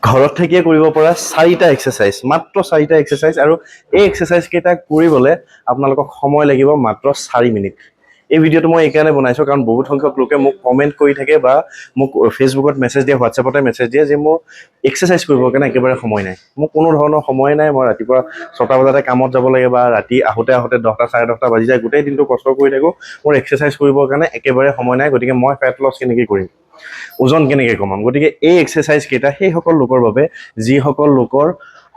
ঘৰত থাকিয়ে কৰিব পৰা 4টা এক্সাৰসাইজ, মাত্ৰ 4টা এক্সাৰসাইজ। আৰু এই এক্সাৰসাইজ কেইটা কৰিবলৈ আপোনালোকক সময় লাগিব মাত্ৰ 4 মিনিট। এই ভিডিঅ'টো মই এইকাৰণে বনাইছোঁ কাৰণ বহুত সংখ্যক লোকে মোক কমেণ্ট কৰি থাকে বা মোক ফেচবুকত মেছেজ দিয়ে, হোৱাটছএপতে মেছেজ দিয়ে যে মোৰ এক্সাৰসাইজ কৰিবৰ কাৰণে একেবাৰে সময় নাই। মোক কোনো ধৰণৰ সময় নাই, মই ৰাতিপুৱা 6টা বজাতে কামত যাব লাগে বা ৰাতি আহোঁতে 10টা 10:30 বাজি যায়, গোটেই দিনটো কষ্ট কৰি থাকোঁ, মোৰ এক্সাৰসাইজ কৰিবৰ কাৰণে একেবাৰে সময় নাই। গতিকে মই ফেট লছ কেনেকৈ কৰিম, ওজন কেনেকৈ কমাম? গতিকে এই এক্সাৰসাইজ কেইটা সেইসকল লোকৰ বাবে যিসকল লোকৰ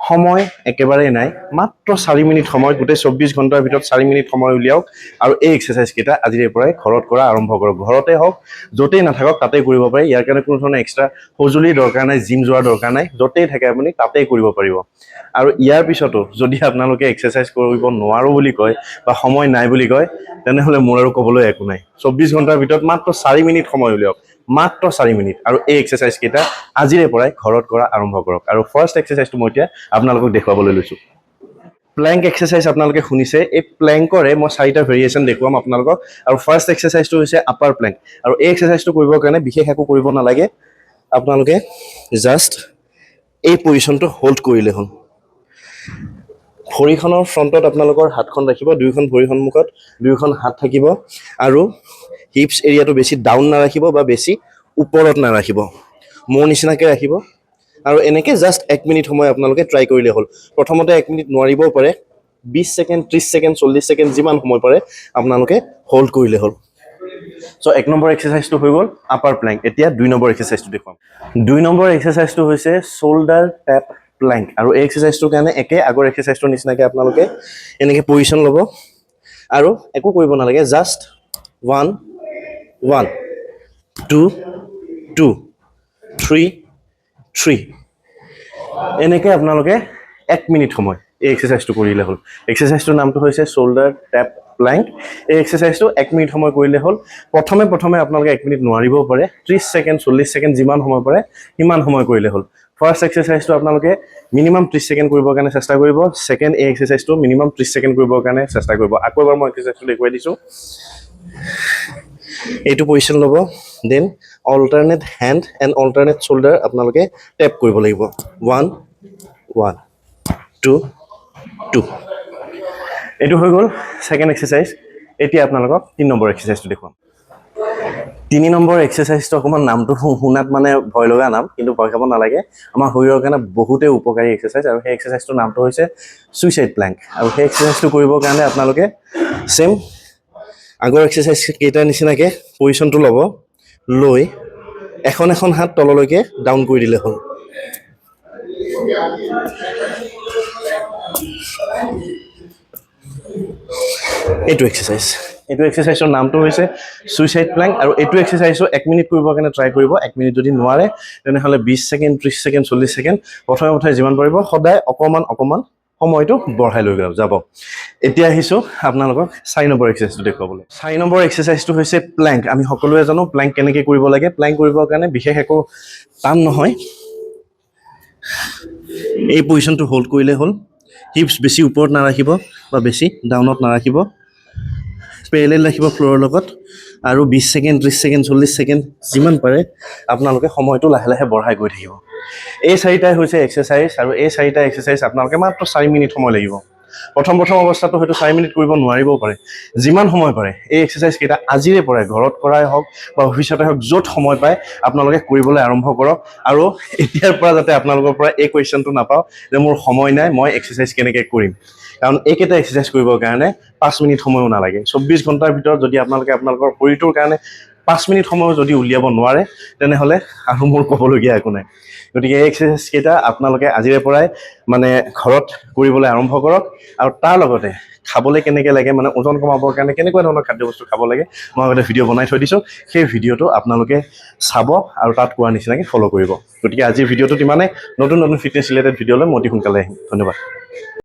সময় একেবাৰেই নাই। মাত্ৰ 4 মিনিট সময়, গোটেই 24 ঘণ্টাৰ ভিতৰত 4 মিনিট সময় উলিয়াওক আৰু এই এক্সাৰসাইজ কেইটা আজিৰে পৰাই ঘৰত কৰা আৰম্ভ কৰক। ঘৰতে হওক, য'তেই নাথাকক তাতেই কৰিব পাৰি। ইয়াৰ কাৰণে কোনো ধৰণৰ এক্সট্ৰা সঁজুলিৰ দৰকাৰ নাই, জিম যোৱাৰ দৰকাৰ নাই, য'তেই থাকে আপুনি তাতেই কৰিব পাৰিব। আৰু ইয়াৰ পিছতো যদি আপোনালোকে এক্সাৰসাইজ কৰিব নোৱাৰোঁ বুলি কয় বা সময় নাই বুলি কয়, তেনেহ'লে মোৰ আৰু ক'বলৈ একো নাই। 24 ঘণ্টাৰ ভিতৰত মাত্ৰ 4 মিনিট সময় উলিয়াওক, মাত্ৰ 4 মিনিট, আৰু এই এক্সাৰসাইজ কেইটা আজিৰে পৰাই ঘৰত কৰা আৰম্ভ কৰক। আৰু ফাৰ্ষ্ট এক্সাৰসাইজটো মই এতিয়া আপোনালোকক দেখুৱাবলৈ লৈছোঁ। প্লেংক এক্সাৰসাইজ আপোনালোকে শুনিছে। এই প্লেংকৰে মই 4টা ভেৰিয়েশ্যন দেখুৱাম আপোনালোকক। আৰু ফাৰ্ষ্ট এক্সাৰসাইজটো হৈছে আপাৰ প্লেংক। আৰু এই এক্সাৰসাইজটো কৰিবৰ কাৰণে বিশেষ একো কৰিব নালাগে, আপোনালোকে জাষ্ট এই পজিশ্যনটো হোল্ড কৰিলে হ'ল। ভৰিখনৰ ফ্ৰণ্টত আপোনালোকৰ হাতখন ৰাখিব, দুয়োখন ভৰি সন্মুখত, দুয়োখন হাত থাকিব। আৰু হিপছ এৰিয়াটো বেছি ডাউন নাৰাখিব বা বেছি ওপৰত নাৰাখিব, মোৰ নিচিনাকৈ ৰাখিব। আৰু এনেকৈ জাষ্ট 1 মিনিট সময় আপোনালোকে ট্ৰাই কৰিলে হ'ল। প্ৰথমতে 1 মিনিট নোৱাৰিবও পাৰে, 20 ছেকেণ্ড, 30 ছেকেণ্ড, 40 ছেকেণ্ড যিমান সময় পাৰে আপোনালোকে হোল্ড কৰিলে হ'ল। চ' 1 নম্বৰ এক্সাৰসাইজটো হৈ গ'ল আপাৰ প্লেংক। এতিয়া 2 নম্বৰ এক্সাৰসাইজটো দেখুৱাম। 2 নম্বৰ এক্সাৰসাইজটো হৈছে শ্ব'ল্ডাৰ টেপ প্লেংক। আৰু এই এক্সাৰসাইজটোৰ কাৰণে একে আগৰ এক্সাৰসাইজটোৰ নিচিনাকৈ আপোনালোকে এনেকৈ পজিশ্যন ল'ব আৰু একো কৰিব নালাগে, জাষ্ট 1 1 2 2 3 3 এনেকৈ আপোনালোকে 1 মিনিট সময় এই এক্সাৰসাইজটো কৰিলে হ'ল। এক্সাৰসাইজটোৰ নামটো হৈছে শ্ব'ল্ডাৰ টেপ প্লেংক। এই এক্সাৰসাইজটো 1 মিনিট সময় কৰিলে হ'ল। প্ৰথমে আপোনালোকে 1 মিনিট নোৱাৰিবও পাৰে, 30 ছেকেণ্ড, 40 ছেকেণ্ড যিমান সময় পাৰে সিমান সময় কৰিলে হ'ল। ফাৰ্ষ্ট এক্সাৰসাইজটো আপোনালোকে মিনিমাম 30 ছেকেণ্ড কৰিবৰ কাৰণে চেষ্টা কৰিব। ছেকেণ্ড এই এক্সাৰসাইজটো মিনিমাম 30 ছেকেণ্ড কৰিবৰ কাৰণে চেষ্টা কৰিব। আকৌ এবাৰ মই এক্সাৰসাইজটো দেখুৱাই দিছোঁ। এইটো পজিশ্যন ল'ব, then alternate hand and alternate shoulder আপোনালোকে টেপ কৰিব লাগিব। 1 1 2 2 এইটো হৈ গ'ল ছেকেণ্ড এক্সাৰসাইজ। এতিয়া আপোনালোকক 3 নম্বৰ এক্সাৰসাইজটো দেখুৱাম। 3 নম্বৰ এক্সাৰসাইজটো অকণমান নামটো শুনাত মানে ভয় লগা নাম, কিন্তু ভয় খাব নালাগে। আমাৰ শৰীৰৰ কাৰণে বহুতেই উপকাৰী এক্সাৰসাইজ। আৰু সেই এক্সাৰসাইজটোৰ নামটো হৈছে ছুইচাইড প্লেংক। আৰু সেই এক্সাৰসাইজটো কৰিবৰ কাৰণে আপোনালোকে ছেম আগৰ এক্সাৰসাইজ কেইটাৰ নিচিনাকৈ পজিশ্যনটো ল'ব, লৈ এখন হাত তললৈকে ডাউন কৰি দিলে হ'ল। এইটো এক্সাৰসাইজৰ নামটো হৈছে ছুইচাইড প্লেংক। আৰু এইটো এক্সাৰসাইজো 1 মিনিট কৰিবৰ কাৰণে ট্ৰাই কৰিব। 1 মিনিট যদি নোৱাৰে তেনেহ'লে 20 ছেকেণ্ড, 30 ছেকেণ্ড, 40 ছেকেণ্ড প্ৰথমে যিমান পাৰিব সদায় অকণমান সময়টো বঢ়াই লৈ যাব। এতিয়া আহিছোঁ আপোনালোকক 4 নম্বৰ এক্সাৰসাইজটো দেখুৱাবলৈ। 4 নম্বৰ এক্সাৰসাইজটো হৈছে প্লেংক। আমি সকলোৱে জানো প্লেংক কেনেকৈ কৰিব লাগে। প্লেংক কৰিবৰ কাৰণে বিশেষ একো টান নহয়, এই পজিশ্যনটো হোল্ড কৰিলে হ'ল। হিপছ বেছি ওপৰত নাৰাখিব বা বেছি ডাউনত নাৰাখিব, পেৰেলেল ৰাখিব ফ্ল'ৰৰ লগত। আৰু 20 ছেকেণ্ড, 30 ছেকেণ্ড, 40 ছেকেণ্ড যিমান পাৰে আপোনালোকে সময়টো লাহে লাহে বঢ়াই গৈ থাকিব। এই 4টাই হৈছে এক্সাৰসাইজ। আৰু এই 4টা এক্সাৰসাইজ আপোনালোকে মাত্ৰ 4 মিনিট সময় লাগিব। প্ৰথম অৱস্থাটো হয়তো 4 মিনিট কৰিব নোৱাৰিবও পাৰে। যিমান সময় পাৰে এই এক্সাৰসাইজ কেইটা আজিৰে পৰাই ঘৰত কৰাই হওক বা ভৱিষ্যতে হওক, য'ত সময় পায় আপোনালোকে কৰিবলৈ আৰম্ভ কৰক। আৰু এতিয়াৰ পৰা যাতে আপোনালোকৰ পৰা এই কুৱেশ্যনটো নাপাওঁ যে মোৰ সময় নাই, মই এক্সাৰসাইজ কেনেকৈ কৰিম। কাৰণ এইকেইটা এক্সাৰসাইজ কৰিবৰ কাৰণে 5 মিনিট সময়ো নালাগে। 24 ঘণ্টাৰ ভিতৰত যদি আপোনালোকে আপোনালোকৰ শৰীৰটোৰ কাৰণে 5 মিনিট সময়ো যদি উলিয়াব নোৱাৰে, তেনেহ'লে আৰু মোৰ ক'বলগীয়া একো নাই। গতিকে এই এক্সাৰসাইজ কেইটা আপোনালোকে আজিৰে পৰাই মানে ঘৰত কৰিবলৈ আৰম্ভ কৰক। আৰু তাৰ লগতে খাবলৈ কেনেকৈ লাগে, মানে ওজন কমাবৰ কাৰণে কেনেকুৱা ধৰণৰ খাদ্যবস্তু খাব লাগে, মই আগতে ভিডিঅ' বনাই থৈ দিছোঁ। সেই ভিডিঅ'টো আপোনালোকে চাব আৰু তাত কোৱাৰ নিচিনাকৈ ফ'ল' কৰিব। গতিকে আজিৰ ভিডিঅ'টোত ইমানে। নতুন ফিটনেছ ৰিলেটেড ভিডিঅ'লৈ মই অতি সোনকালে আহিম। ধন্যবাদ।